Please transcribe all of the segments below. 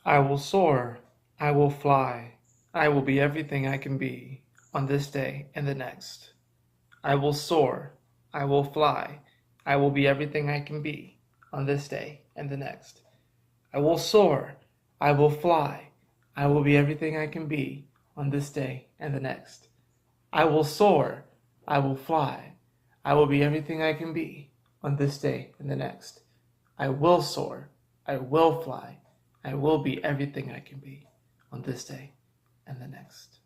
I will soar, I will fly, I will be everything I can be on this day and the next. I will soar, I will fly, I will be everything I can be on this day and the next. I will soar, I will fly, I will be everything I can be on this day and the next. I will soar, I will fly, I will be everything I can be on this day and the next. I will soar, I will fly, I will be everything I can be on this day and the next.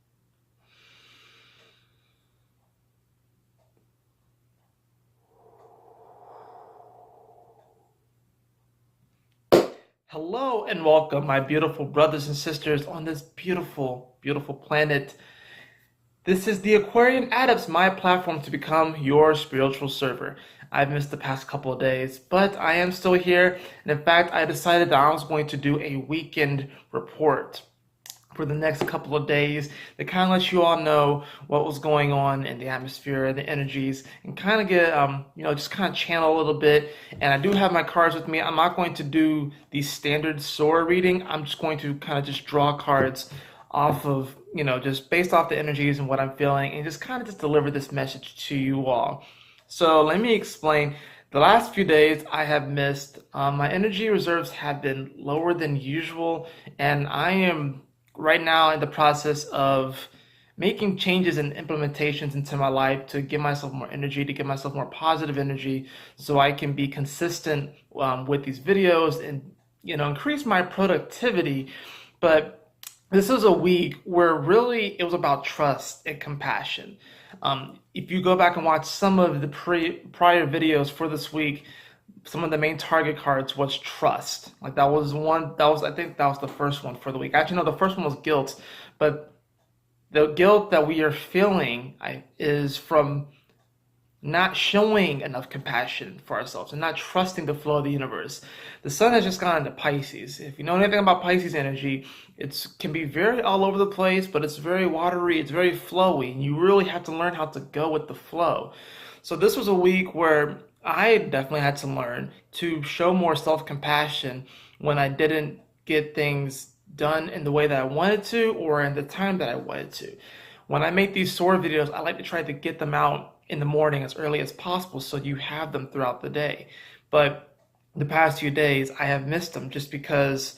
Hello and welcome, my beautiful brothers and sisters on this beautiful, beautiful planet. This is the Aquarian Adepts, my platform to become your spiritual server. I've missed the past couple of days, but I am still here. And in fact, I decided that I was going to do a weekend report for the next couple of days to kind of let you all know what was going on in the atmosphere, the energies, and kind of get, just kind of channel a little bit. And I do have my cards with me. I'm not going to do the standard Sora reading. I'm just going to kind of just draw cards off of, just based off the energies and what I'm feeling, and just kind of just deliver this message to you all. So let me explain. The last few days I have missed. My energy reserves have been lower than usual, and I am right now in the process of making changes and implementations into my life to give myself more energy, to give myself more positive energy, so I can be consistent with these videos and increase my productivity. But this is a week where really it was about trust and compassion. If you go back and watch some of the prior videos for this week, some of the main target cards was trust. Like that was one, I think that was the first one for the week. Actually, no, the first one was guilt, but the guilt that we are feeling is from not showing enough compassion for ourselves and not trusting the flow of the universe. The sun has just gone into Pisces. If you know anything about Pisces energy, it can be very all over the place, but it's very watery, it's very flowy, and you really have to learn how to go with the flow. So this was a week where I definitely had to learn to show more self-compassion when I didn't get things done in the way that I wanted to or in the time that I wanted to. When I make these SOAR videos, I like to try to get them out in the morning as early as possible so you have them throughout the day. But the past few days, I have missed them just because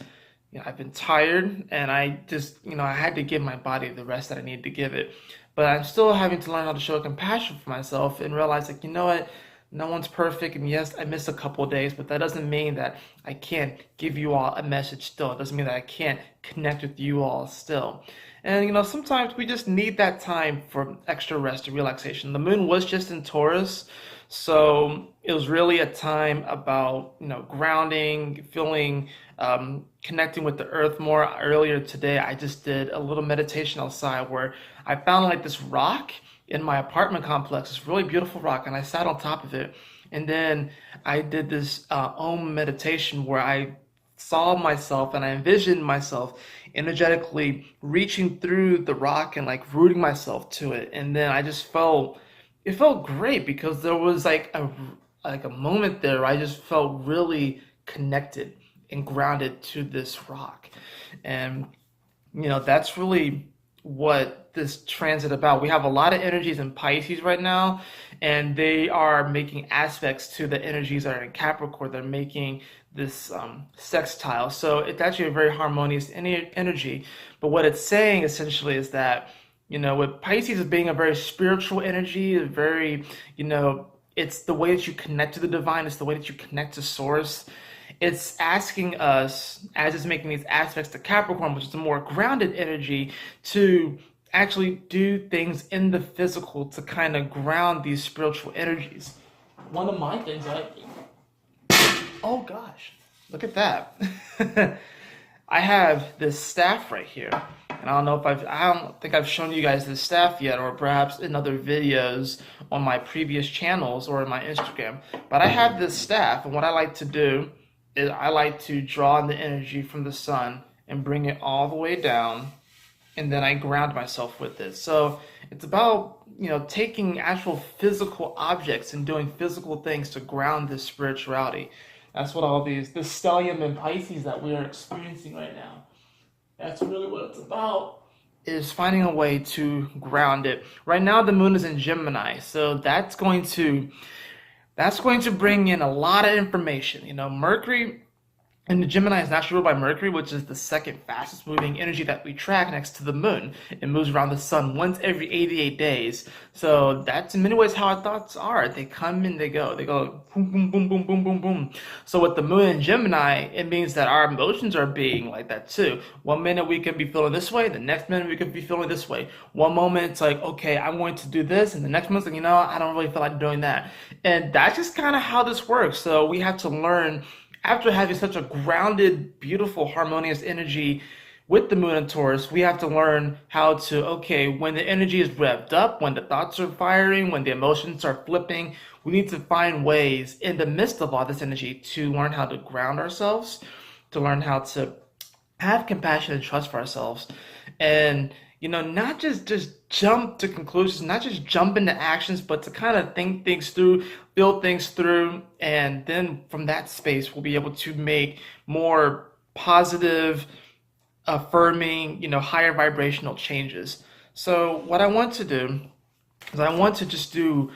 I've been tired and I just, I had to give my body the rest that I needed to give it. But I'm still having to learn how to show compassion for myself and realize, like, you know what? No one's perfect, and yes, I missed a couple of days, but that doesn't mean that I can't give you all a message still. It doesn't mean that I can't connect with you all still. And sometimes we just need that time for extra rest and relaxation. The moon was just in Taurus, so it was really a time about grounding, feeling, connecting with the earth more. Earlier today, I just did a little meditation outside where I found like this rock in my apartment complex, this really beautiful rock, and I sat on top of it. And then I did this Om meditation where I saw myself and I envisioned myself energetically reaching through the rock and like rooting myself to it. And then I just it felt great because there was like a moment there where I just felt really connected and grounded to this rock. And that's really what this transit about. We have a lot of energies in Pisces right now, and they are making aspects to the energies that are in Capricorn. They're making this sextile. So it's actually a very harmonious energy. But what it's saying essentially is that, with Pisces as being a very spiritual energy, a very, it's the way that you connect to the divine, it's the way that you connect to source. It's asking us, as it's making these aspects to Capricorn, which is a more grounded energy, to actually do things in the physical to kind of ground these spiritual energies. One of my things oh gosh, look at that. I have this staff right here. And I don't think I've shown you guys this staff yet, or perhaps in other videos on my previous channels or in my Instagram. But I have this staff, and what I like to do is I like to draw in the energy from the sun and bring it all the way down, and then I ground myself with it. So it's about, taking actual physical objects and doing physical things to ground this spirituality. That's what all this stellium and Pisces that we are experiencing right now. That's really what it's about. Is finding a way to ground it. Right now the moon is in Gemini, so that's going to bring in a lot of information. Mercury and the Gemini is naturally ruled by Mercury, which is the second fastest moving energy that we track next to the moon. It moves around the sun once every 88 days. So that's in many ways how our thoughts are. They come and they go. They go boom, boom, boom, boom, boom, boom, boom. So with the moon in Gemini, it means that our emotions are being like that too. One minute we could be feeling this way, the next minute we could be feeling this way. One moment it's like, okay, I'm going to do this, and the next moment it's like, I don't really feel like doing that. And that's just kind of how this works. So we have to learn after having such a grounded, beautiful, harmonious energy with the moon and Taurus, we have to learn how to, okay, when the energy is revved up, when the thoughts are firing, when the emotions are flipping, we need to find ways in the midst of all this energy to learn how to ground ourselves, to learn how to have compassion and trust for ourselves, and not just jump to conclusions, not just jump into actions, but to kind of think things through, feel things through, and then from that space we'll be able to make more positive, affirming, higher vibrational changes. So what I want to do is I want to just do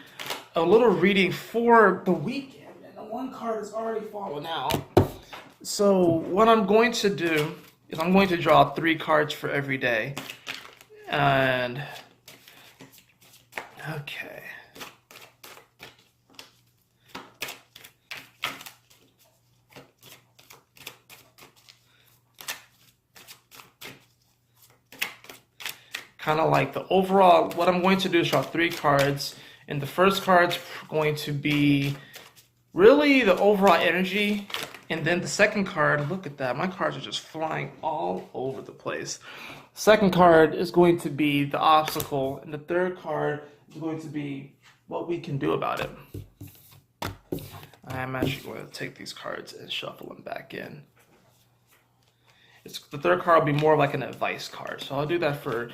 a little reading for the weekend, and the one card is already fallen out. So what I'm going to do is I'm going to draw 3 cards for every day. And okay. Kind of like the overall, what I'm going to do is draw 3 cards, and the first card's going to be really the overall energy. And then the second card, look at that, my cards are just flying all over the place. Second card is going to be the obstacle, and the third card is going to be what we can do about it. I'm actually going to take these cards and shuffle them back in. The third card will be more like an advice card, so I'll do that for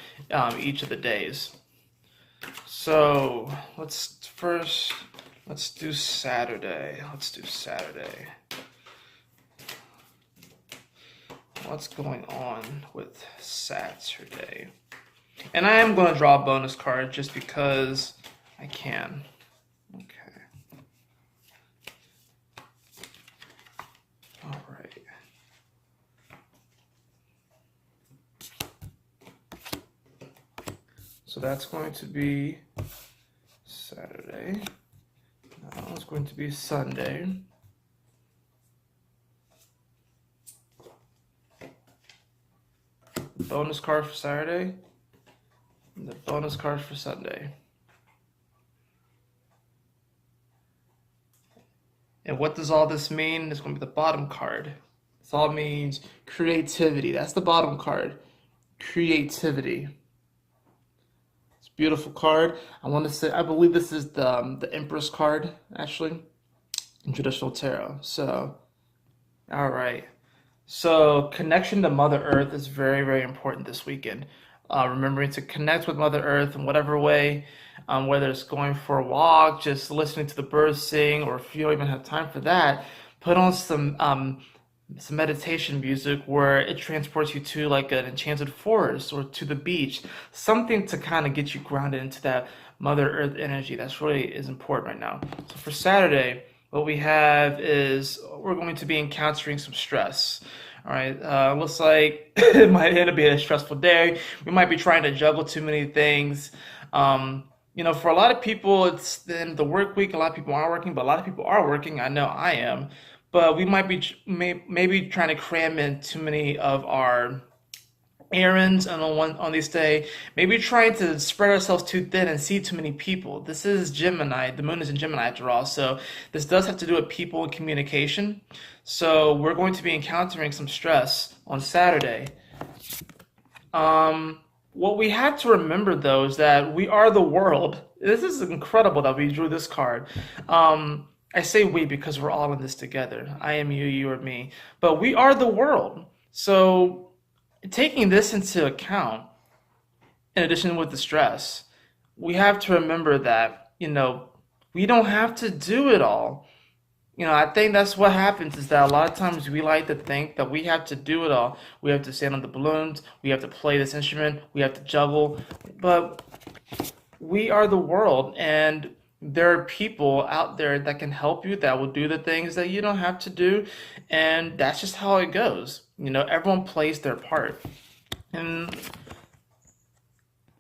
each of the days. So let's do Saturday. What's going on with Saturday? And I am going to draw a bonus card just because I can. Okay. All right. So that's going to be Saturday. Now it's going to be Sunday. Bonus card for Saturday, and the bonus card for Sunday. And what does all this mean? It's going to be the bottom card. This all means creativity. That's the bottom card. Creativity. It's a beautiful card. I believe this is the Empress card, actually, in traditional tarot. So, all right. So connection to Mother Earth is very, very important this weekend. Remembering to connect with Mother Earth in whatever way, whether it's going for a walk, just listening to the birds sing, or if you don't even have time for that, put on some meditation music where it transports you to like an enchanted forest or to the beach, something to kind of get you grounded into that Mother Earth energy. That's really is important right now. So for Saturday, what we have is we're going to be encountering some stress. All right, looks like it might end up being a stressful day. We might be trying to juggle too many things. For a lot of people, it's then the work week. A lot of people aren't working, but a lot of people are working. I know I am. But we might be maybe trying to cram in too many of our errands on this day, maybe trying to spread ourselves too thin and see too many people. This is Gemini. The moon is in Gemini after all, so this does have to do with people and communication. So we're going to be encountering some stress on Saturday. What we have to remember though is that we are the world. This is incredible that we drew this card. I say we because we're all in this together. I am you, you are me. But we are the world. So taking this into account, in addition with the stress, we have to remember that, we don't have to do it all. I think that's what happens is that a lot of times we like to think that we have to do it all. We have to stand on the balloons, we have to play this instrument, we have to juggle, but we are the world, and there are people out there that can help you, that will do the things that you don't have to do, and that's just how it goes. Everyone plays their part. And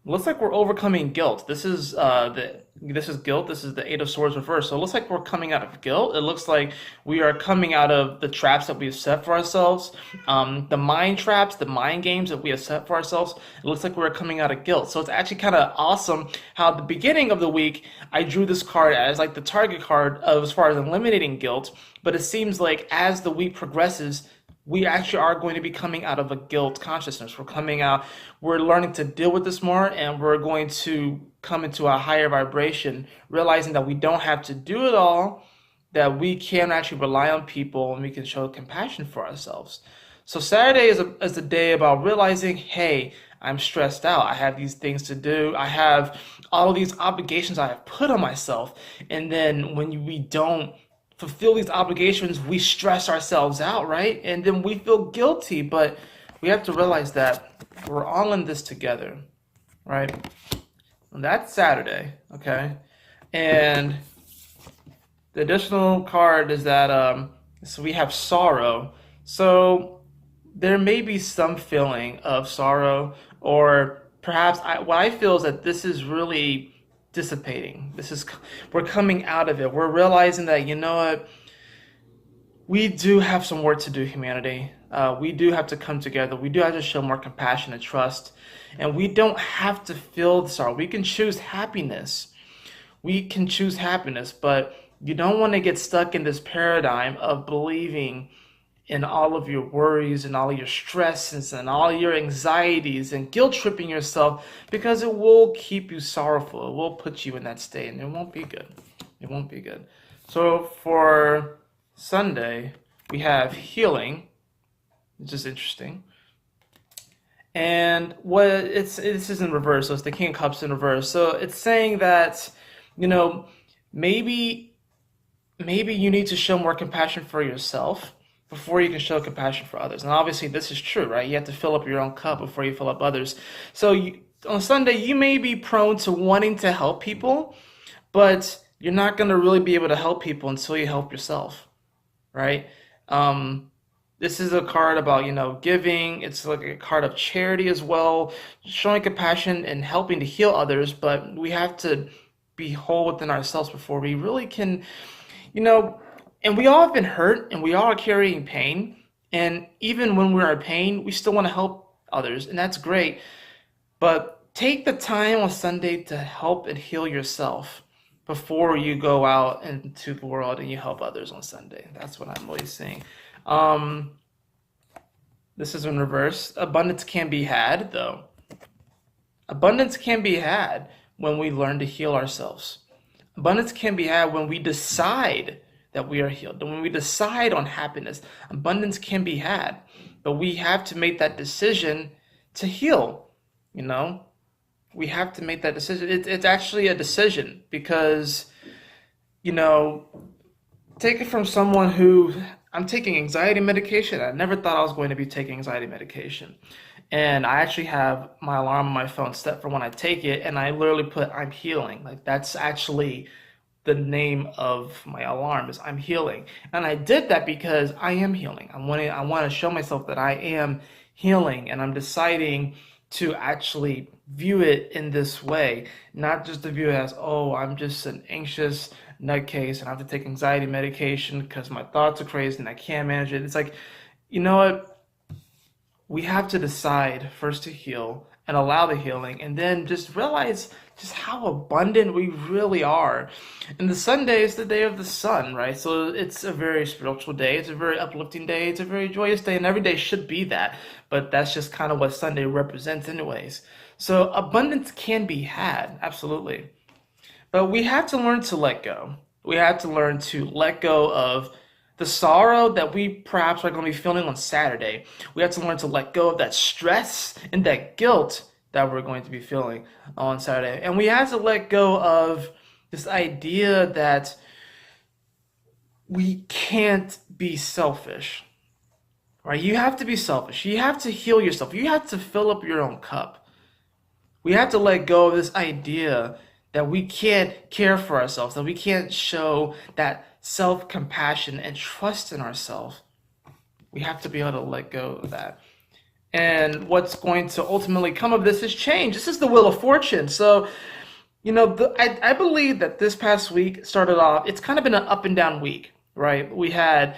looks like we're overcoming guilt. This is guilt. This is the Eight of Swords reversed. So it looks like we're coming out of guilt. It looks like we are coming out of the traps that we've set for ourselves, the mind traps, the mind games that we have set for ourselves. It looks like we're coming out of guilt. So it's actually kind of awesome how at the beginning of the week I drew this card as like the target card of as far as eliminating guilt. But it seems like as the week progresses, we actually are going to be coming out of a guilt consciousness. We're learning to deal with this more, and we're going to come into a higher vibration, realizing that we don't have to do it all, that we can actually rely on people and we can show compassion for ourselves. So Saturday is a day about realizing, hey, I'm stressed out. I have these things to do. I have all of these obligations I have put on myself. And then when we don't fulfill these obligations, we stress ourselves out, right? And then we feel guilty, but we have to realize that we're all in this together, right? And that's Saturday, okay? And the additional card is that, so we have sorrow. So there may be some feeling of sorrow, or perhaps what I feel is that this is really dissipating. We're coming out of it. We're realizing that, you know what, we do have some work to do, humanity. We do have to come together. We do have to show more compassion and trust. And we don't have to feel the sorrow. We can choose happiness. We can choose happiness, but you don't want to get stuck in this paradigm of believing in all of your worries and all of your stresses and all your anxieties and guilt tripping yourself, because it will keep you sorrowful. It will put you in that state, and it won't be good. It won't be good. So for Sunday, we have healing, which is interesting. And this is in reverse, so it's the King of Cups in reverse. So it's saying that, maybe you need to show more compassion for yourself before you can show compassion for others. And obviously this is true, right? You have to fill up your own cup before you fill up others. So on Sunday, you may be prone to wanting to help people, but you're not going to really be able to help people until you help yourself, right? This is a card about, giving. It's like a card of charity as well, showing compassion and helping to heal others, but we have to be whole within ourselves before we really can, and we all have been hurt, and we all are carrying pain. And even when we're in pain, we still want to help others, and that's great. But take the time on Sunday to help and heal yourself before you go out into the world and you help others on Sunday. That's what I'm really seeing. This is in reverse. Abundance can be had, though. Abundance can be had when we learn to heal ourselves. Abundance can be had when we decide that we are healed. And when we decide on happiness, abundance can be had. But we have to make that decision to heal, We have to make that decision. It's actually a decision because, take it from someone who, I'm taking anxiety medication. I never thought I was going to be taking anxiety medication. And I actually have my alarm on my phone set for when I take it, and I literally put, I'm healing. Like, that's actually the name of my alarm, is I'm healing. And I did that because I am healing. I want to show myself that I am healing, and I'm deciding to actually view it in this way, not just to view it as, oh, I'm just an anxious nutcase and I have to take anxiety medication because my thoughts are crazy and I can't manage it. It's like, you know what? We have to decide first to heal and allow the healing, and then just realize just how abundant we really are. And the Sunday is the day of the sun, right? So it's a very spiritual day. It's a very uplifting day. It's a very joyous day, and every day should be that. But that's just kind of what Sunday represents anyways. So abundance can be had, absolutely. But we have to learn to let go. We have to learn to let go of the sorrow that we perhaps are going to be feeling on Saturday. We have to learn to let go of that stress and that guilt that we're going to be feeling on Saturday. And we have to let go of this idea that we can't be selfish, right? You have to be selfish. You have to heal yourself. You have to fill up your own cup. We have to let go of this idea that we can't care for ourselves, that we can't show that self-compassion and trust in ourselves. We have to be able to let go of that. And what's going to ultimately come of this is change. This is the wheel of fortune. So, I believe that this past week started off, it's kind of been an up and down week, right? We had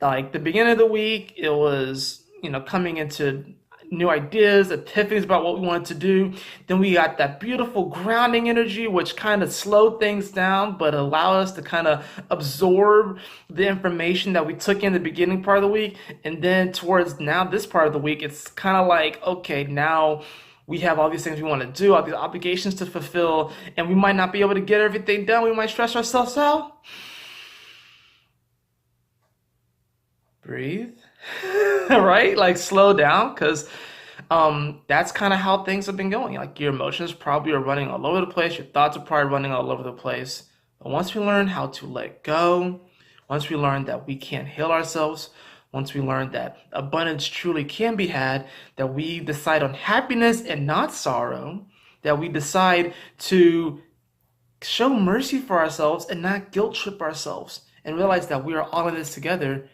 like the beginning of the week, it was, coming into new ideas, epiphanies about what we wanted to do. Then we got that beautiful grounding energy, which kind of slowed things down, but allowed us to kind of absorb the information that we took in the beginning part of the week. And then towards now, this part of the week, it's kind of like, okay, now we have all these things we want to do, all these obligations to fulfill, and we might not be able to get everything done. We might stress ourselves out. Breathe. Right? Like slow down, because that's kind of how things have been going. Like your emotions probably are running all over the place, your thoughts are probably running all over the place. But once we learn how to let go, once we learn that we can't heal ourselves, once we learn that abundance truly can be had, that we decide on happiness and not sorrow, that we decide to show mercy for ourselves and not guilt trip ourselves, and realize that we are all in this together,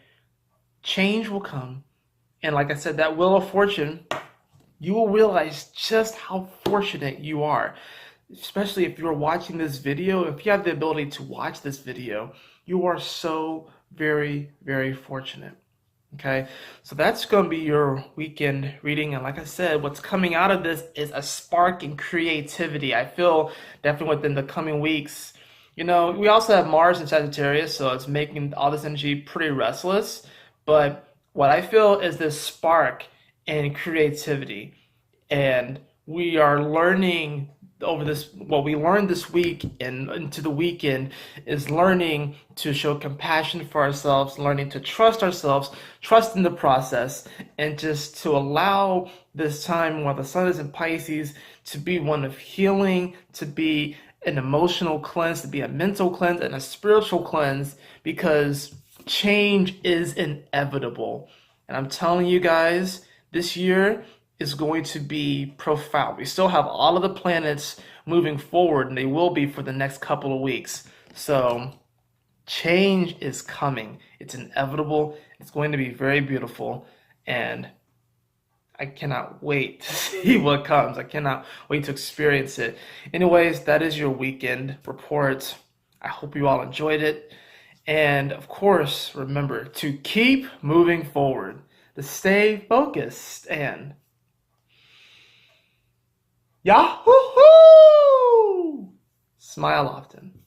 change will come. And like I said, that wheel of fortune, you will realize just how fortunate you are. Especially if you're watching this video, if you have the ability to watch this video, you are so very, very fortunate. Okay, so that's going to be your weekend reading. And like I said, what's coming out of this is a spark in creativity. I feel definitely within the coming weeks. We also have Mars in Sagittarius, so it's making all this energy pretty restless. But what I feel is this spark in creativity. And we are learning over this, what we learned this week and into the weekend is learning to show compassion for ourselves, learning to trust ourselves, trust in the process, and just to allow this time while the sun is in Pisces to be one of healing, to be an emotional cleanse, to be a mental cleanse and a spiritual cleanse, because change is inevitable. And I'm telling you guys, this year is going to be profound. We still have all of the planets moving forward, and they will be for the next couple of weeks. So change is coming. It's inevitable. It's going to be very beautiful. And I cannot wait to see what comes. I cannot wait to experience it. Anyways, that is your weekend report. I hope you all enjoyed it. And of course, remember to keep moving forward, to stay focused, and Yahoo! Smile often.